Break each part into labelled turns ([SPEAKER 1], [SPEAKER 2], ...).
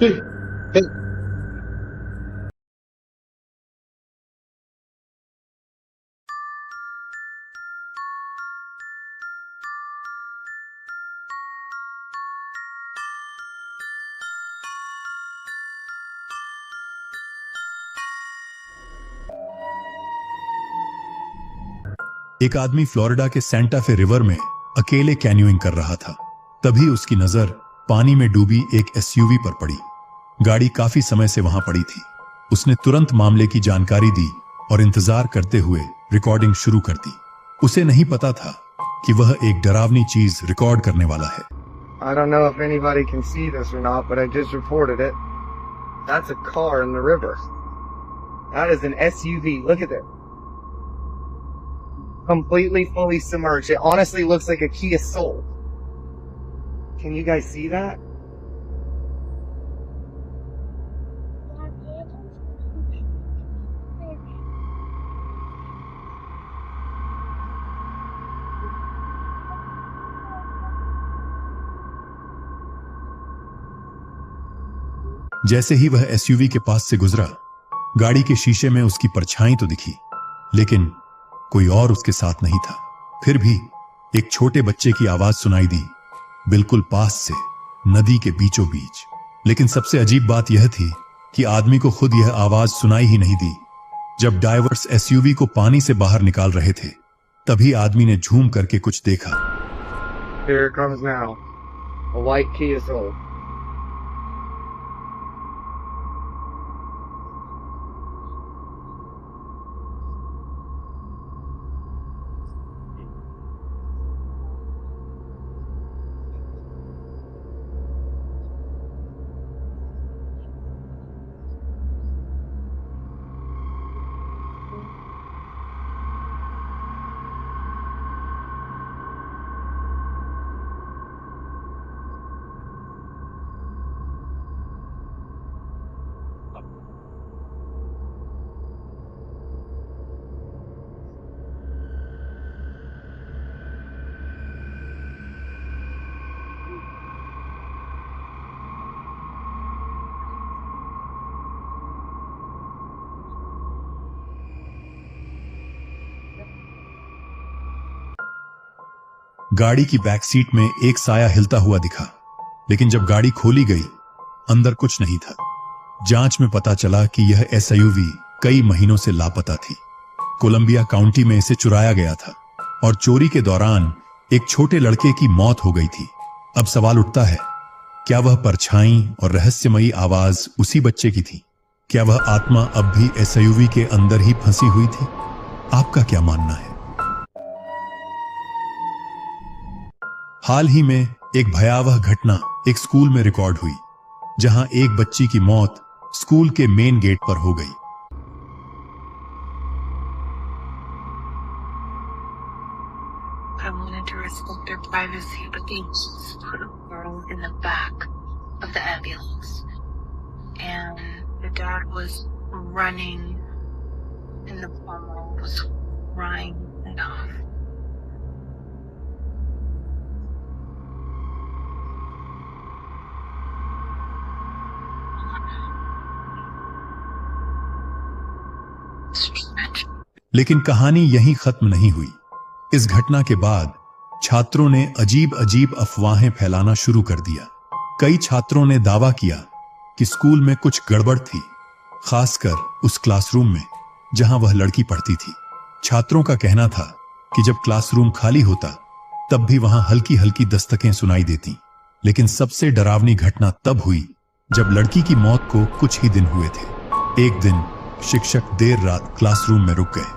[SPEAKER 1] Hey, hey.
[SPEAKER 2] एक आदमी Florida के सेंटा फे रिवर में अकेले कैन्यूइंग कर रहा था। तभी उसकी नजर पानी में डूबी एक एसयूवी पर पड़ी। गाड़ी काफी समय से वहां पड़ी थी। उसने तुरंत मामले की जानकारी दी और इंतजार करते हुए रिकॉर्डिंग शुरू कर दी। उसे नहीं पता था कि वह एक डरावनी चीज रिकॉर्ड करने वाला है।
[SPEAKER 1] I don't know if anybody can see this or not, but I just reported it. That's a car in the river. That is an SUV. Look at it. Completely fully submerged. It honestly looks like a Kia Soul. Can you guys see that?
[SPEAKER 2] जैसे ही वह SUV के पास से गुजरा, गाड़ी के शीशे में उसकी परछाई तो दिखी, लेकिन कोई और उसके साथ नहीं था। फिर भी एक छोटे बच्चे की आवाज सुनाई दी, बिल्कुल पास से, नदी के बीचों बीच। लेकिन सबसे अजीब बात यह थी कि आदमी को खुद यह आवाज सुनाई ही नहीं दी। जब डाइवर्स एसयूवी को पानी से बाहर निकाल रहे थे, तभी आदमी ने झूम करके कुछ देखा।
[SPEAKER 1] Here it comes now. A white Kia Soul.
[SPEAKER 2] गाड़ी की बैक सीट में एक साया हिलता हुआ दिखा, लेकिन जब गाड़ी खोली गई, अंदर कुछ नहीं था। जांच में पता चला कि यह एसयूवी कई महीनों से लापता थी। कोलंबिया काउंटी में इसे चुराया गया था और चोरी के दौरान एक छोटे लड़के की मौत हो गई थी। अब सवाल उठता है, क्या वह परछाई और रहस्यमयी आवाज उसी बच्चे की थी? क्या वह आत्मा अब भी एसयूवी के अंदर ही फंसी हुई थी? आपका क्या मानना है? हाल ही में एक भयावह घटना एक स्कूल में रिकॉर्ड हुई, जहां एक बच्ची की मौत स्कूल के मेन गेट पर हो गई।
[SPEAKER 3] I wanted to respect their privacy, but they just put a girl in the back of the ambulance. And the dad was running, and the mama was crying it off.
[SPEAKER 2] लेकिन कहानी यहीं खत्म नहीं हुई। इस घटना के बाद छात्रों ने अजीब अजीब अफवाहें फैलाना शुरू कर दिया। कई छात्रों ने दावा किया कि स्कूल में कुछ गड़बड़ थी, खासकर उस क्लासरूम में जहां वह लड़की पढ़ती थी। छात्रों का कहना था कि जब क्लासरूम खाली होता, तब भी वहां हल्की हल्की दस्तकें सुनाई देती। लेकिन सबसे डरावनी घटना तब हुई जब लड़की की मौत को कुछ ही दिन हुए थे। एक दिन शिक्षक देर रात क्लासरूम में रुक गए।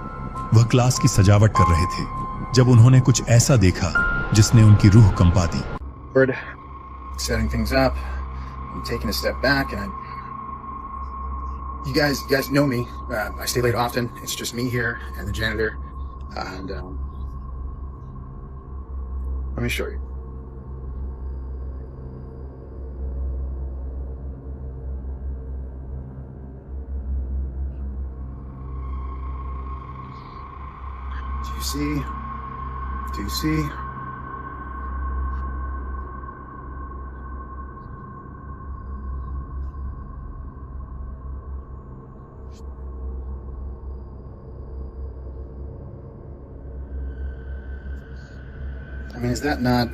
[SPEAKER 2] वह क्लास की सजावट कर रहे थे जब उन्होंने कुछ ऐसा देखा जिसने उनकी रूह कंपा दी।
[SPEAKER 4] Setting things up, I'm taking a step back, and you guys know me. I stay late often. It's just me here and the janitor, and let me show you. Do you see Do see. I mean, is that not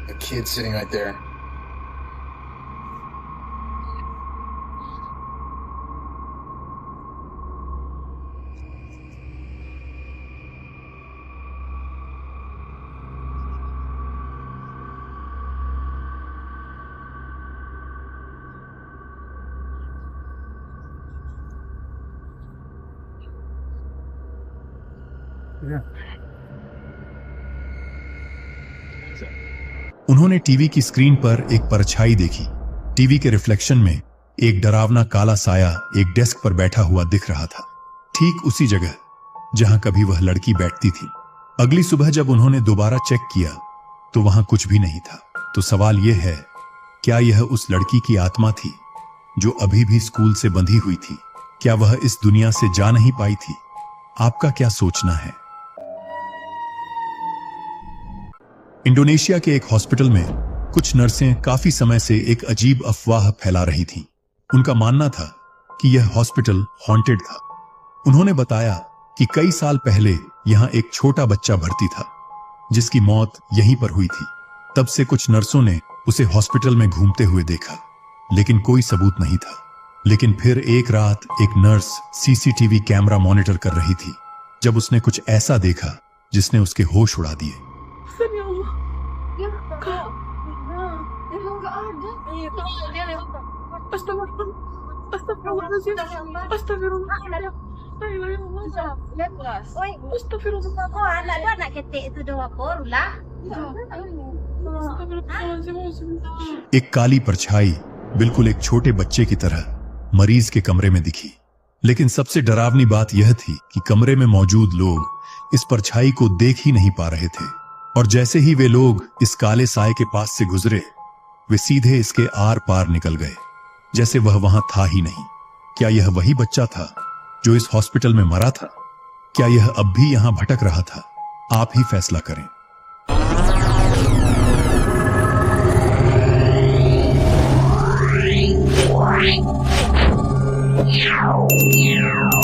[SPEAKER 4] a kid sitting right there?
[SPEAKER 2] उन्होंने TV की screen पर एक परछाई देखी। TV के reflection में एक डरावना काला साया एक डेस्क पर बैठा हुआ दिख रहा था, ठीक उसी जगह जहां कभी वह लड़की बैठती थी। अगली सुबह जब उन्होंने दोबारा चेक किया तो वहां कुछ भी नहीं था। तो सवाल यह है, क्या यह उस लड़की की आत्मा थी जो अभी भी स्कूल से बंधी हुई थी? क्या वह इस दुनिया से जा नहीं पाई थी? आपका क्या सोचना है? इंडोनेशिया के एक हॉस्पिटल में कुछ नर्सें काफी समय से एक अजीब अफवाह फैला रही थीं। उनका मानना था कि यह हॉस्पिटल हॉन्टेड था। उन्होंने बताया कि कई साल पहले यहां एक छोटा बच्चा भर्ती था जिसकी मौत यहीं पर हुई थी। तब से कुछ नर्सों ने उसे हॉस्पिटल में घूमते हुए देखा, लेकिन कोई सबूत नहीं था। लेकिन फिर एक रात एक नर्स सीसीटीवी कैमरा मॉनिटर कर रही थी जब उसने कुछ ऐसा देखा जिसने उसके होश उड़ा दिए। एक काली परछाई बिल्कुल एक छोटे बच्चे की तरह मरीज के कमरे में दिखी। लेकिन सबसे डरावनी बात यह थी कि कमरे में मौजूद लोग इस परछाई को देख ही नहीं पा रहे थे, और जैसे ही वे लोग इस काले साए के पास से गुजरे, वे सीधे इसके आर पार निकल गए, जैसे वह वहां था ही नहीं। क्या यह वही बच्चा था जो इस हॉस्पिटल में मरा था? क्या यह अब भी यहां भटक रहा था? आप ही फैसला करें।
[SPEAKER 5] Yeah.